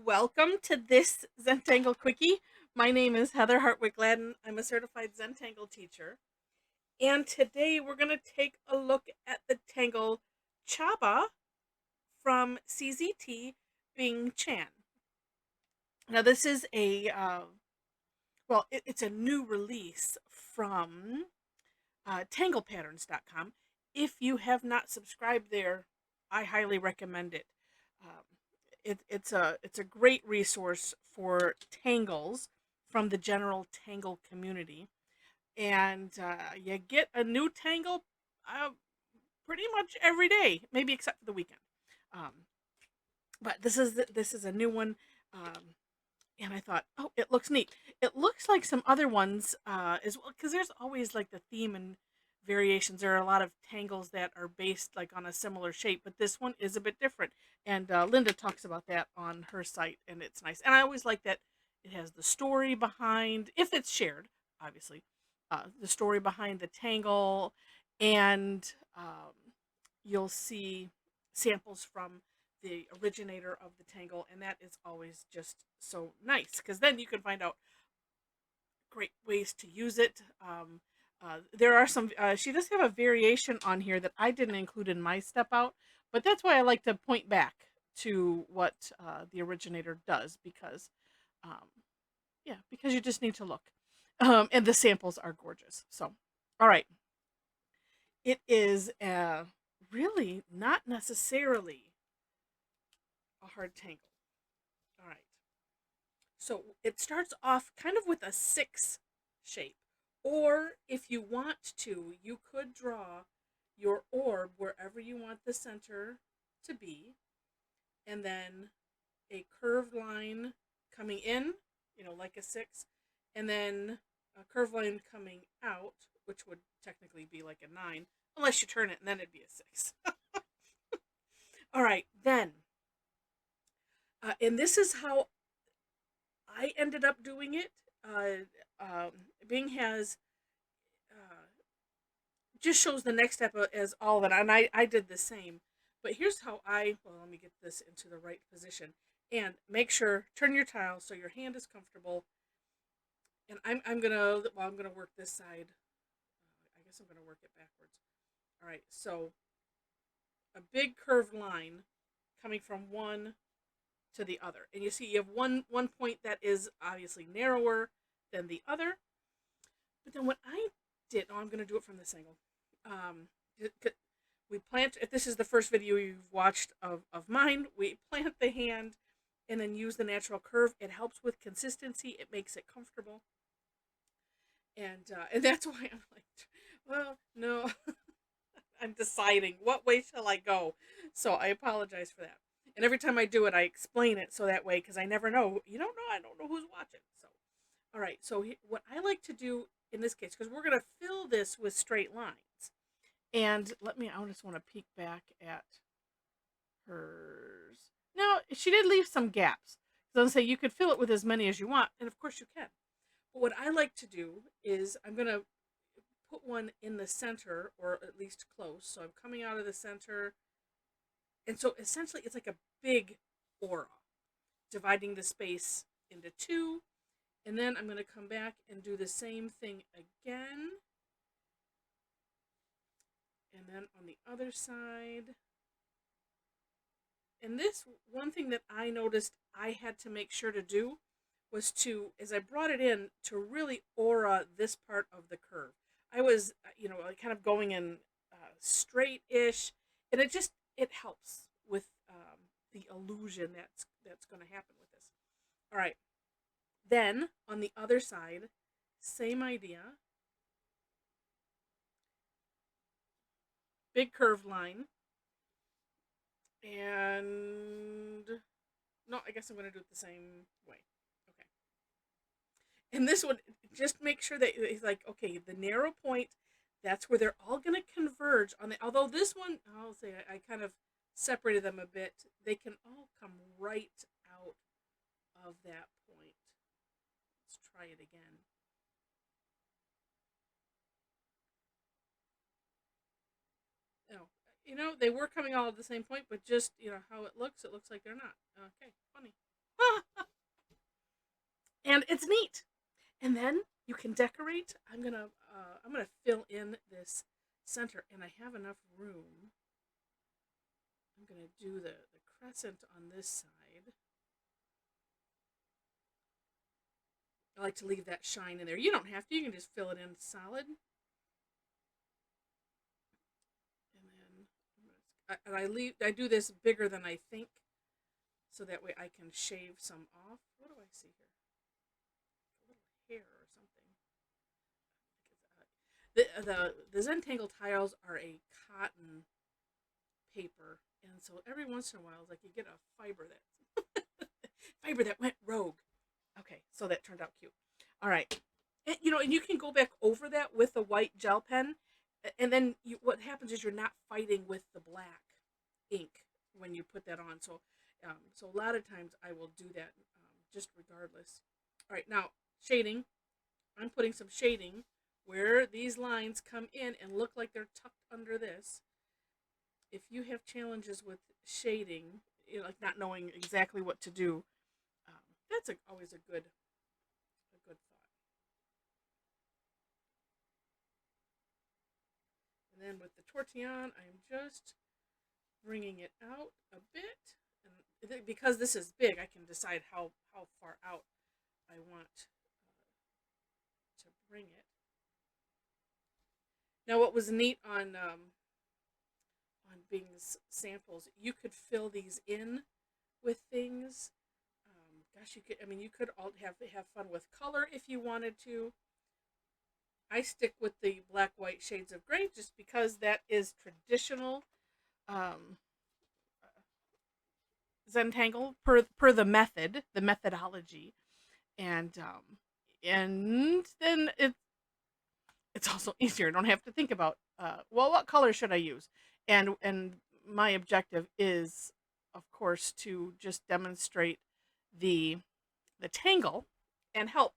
Welcome to this Zentangle Quickie. My name is Heather Hartwick Gladden. I'm a certified Zentangle teacher. And today we're going to take a look at the Tangle Chaba from CZT Bing Chen. Now this is it's a new release from tanglepatterns.com. If you have not subscribed there, I highly recommend it. Um, it's a great resource for tangles from the general tangle community, and you get a new tangle uh, pretty much every day, maybe except for the weekend. Um, but this is a new one, and I thought, oh, it looks neat. It looks like some other ones as well, because there's always like the theme and variations. There are a lot of tangles that are based like on a similar shape, but this one is a bit different. And Linda talks about that on her site, and it's nice. And I always like that it has the story behind, if it's shared, obviously, the story behind the tangle, and you'll see samples from the originator of the tangle, and that is always just so nice because then you can find out great ways to use it. There are some. She does have a variation on here that I didn't include in my step out, but that's why I like to point back to what the originator does because, um, yeah, because you just need to look, and the samples are gorgeous. So, all right, it is really not necessarily a hard tangle. All right. So it starts off kind of with a 6 shape. Or if you want to, you could draw your orb wherever you want the center to be, and then a curved line coming in, like a 6, and then a curved line coming out, which would technically be like a 9, unless you turn it and then it'd be a 6. All right, then, and this is how I ended up doing it. Bing has just shows the next step as all of it, and I did the same. But here's how let me get this into the right position, and make sure, turn your tile so your hand is comfortable. And I'm gonna work this side. I guess I'm gonna work it backwards. All right, so a big curved line coming from one to the other, and you see you have one point that is obviously narrower than the other. But then what I did, I'm going to do it from this angle. Um, we plant, if this is the first video you've watched of mine, we plant the hand and then use the natural curve. It helps with consistency. It makes it comfortable. And that's why I'm like, well, no, I'm deciding what way shall I go. So I apologize for that. And every time I do it, I explain it so that way, because I never know. You don't know. I don't know who's watching. So, all right. So what I like to do in this case, because we're going to fill this with straight lines. And I just want to peek back at hers. Now, she did leave some gaps. So I'll say you could fill it with as many as you want, and of course you can. But what I like to do is I'm going to put one in the center, or at least close. So I'm coming out of the center. And so essentially it's like a big aura, dividing the space into 2. And then I'm going to come back and do the same thing again. And then on the other side. And this, one thing that I noticed I had to make sure to do was to, as I brought it in, to really aura this part of the curve. I was, kind of going in straight-ish, and it helps with the illusion that's going to happen with this. All right. Then, on the other side, same idea. Big curved line. And no, I guess I'm going to do it the same way. Okay. And this one, just make sure that it's like, okay, the narrow point, that's where they're all going to converge on although this one, I'll say I kind of separated them a bit. They can all come right out of that point. Let's try it again. No, they were coming all at the same point, but just, how it looks like they're not. Okay, funny. and it's neat. And then you can decorate. I'm gonna fill in this center, and I have enough room. I'm gonna do the crescent on this side. I like to leave that shine in there. You don't have to. You can just fill it in solid. And then I do this bigger than I think, so that way I can shave some off. What do I see here? A little hair or something. The Zentangle tiles are a cotton paper, and so every once in a while, like you get a fiber that went rogue. Okay, so that turned out cute. All right, and you can go back over that with a white gel pen, and then what happens is you're not fighting with the black ink when you put that on. So a lot of times I will do that, just regardless. All right, now shading. I'm putting some shading where these lines come in and look like they're tucked under this. If you have challenges with shading, like not knowing exactly what to do, that's always a good thought. And then with the tortillon, I'm just bringing it out a bit, and because this is big, I can decide how far out I want to bring it. Now, what was neat on Bing's samples, you could fill these in with things. Gosh, you could. I mean, you could all have fun with color if you wanted to. I stick with the black, white shades of gray just because that is traditional um, Zentangle per the methodology, and then it's also easier. I don't have to think about well, what color should I use, and my objective is, of course, to just demonstrate the the tangle and uh,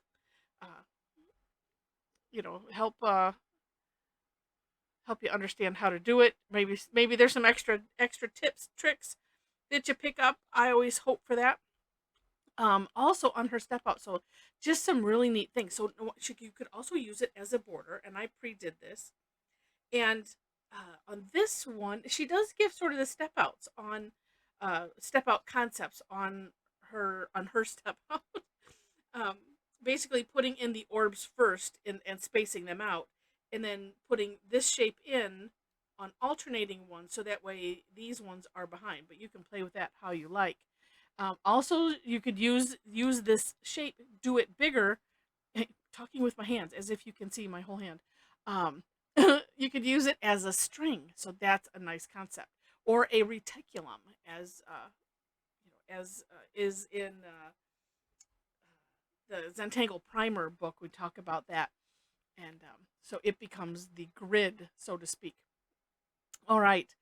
help you understand how to do it. Maybe there's some extra tips, tricks that you pick up. I always hope for that. Also on her step out, so just some really neat things. So you could also use it as a border, and I pre-did this. And on this one, she does give sort of the step out concepts on her step out. um, Basically putting in the orbs first and spacing them out, and then putting this shape in on alternating ones, so that way these ones are behind. But you can play with that how you like. Also, you could use this shape, do it bigger. Talking with my hands as if you can see my whole hand. Um, you could use it as a string, so that's a nice concept, or a reticulum, as is in the Zentangle Primer book. We talk about that, and so it becomes the grid, so to speak. All right,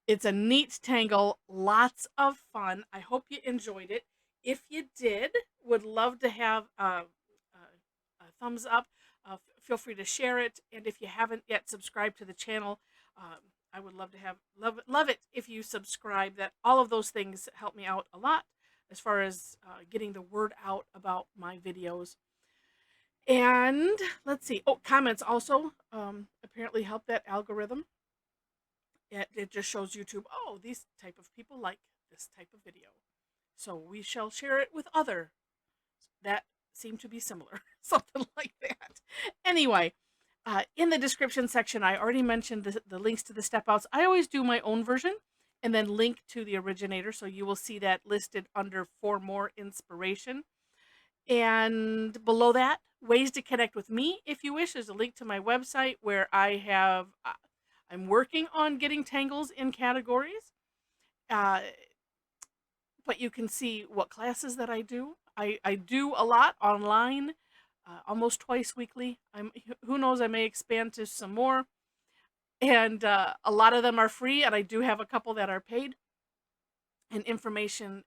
it's a neat tangle, lots of fun. I hope you enjoyed it. If you did, would love to have a thumbs up. Feel free to share it, and if you haven't yet subscribed to the channel, I would love to have love it if you subscribe. That all of those things help me out a lot as far as getting the word out about my videos. And let's see. Oh, comments also apparently help that algorithm. It just shows YouTube, oh, these type of people like this type of video, so we shall share it with other that seem to be similar. Something like that. Anyway, in the description section, I already mentioned the links to the step outs. I always do my own version and then link to the originator, so you will see that listed under for more inspiration. And below that, ways to connect with me if you wish. There's a link to my website where I'm working on getting tangles in categories. Uh, but you can see what classes that I do. I do a lot online, almost twice weekly. Who knows, I may expand to some more. And a lot of them are free, and I do have a couple that are paid. And information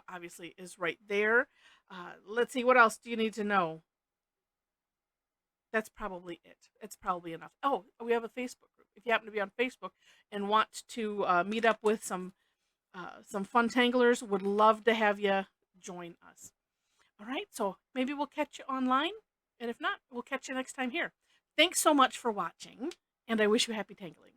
obviously is right there. Let's see, what else do you need to know? That's probably it. It's probably enough. Oh, we have a Facebook group. If you happen to be on Facebook and want to meet up with some fun tanglers, would love to have you join us. All right, so maybe we'll catch you online, and if not, we'll catch you next time here. Thanks so much for watching, and I wish you happy tangling.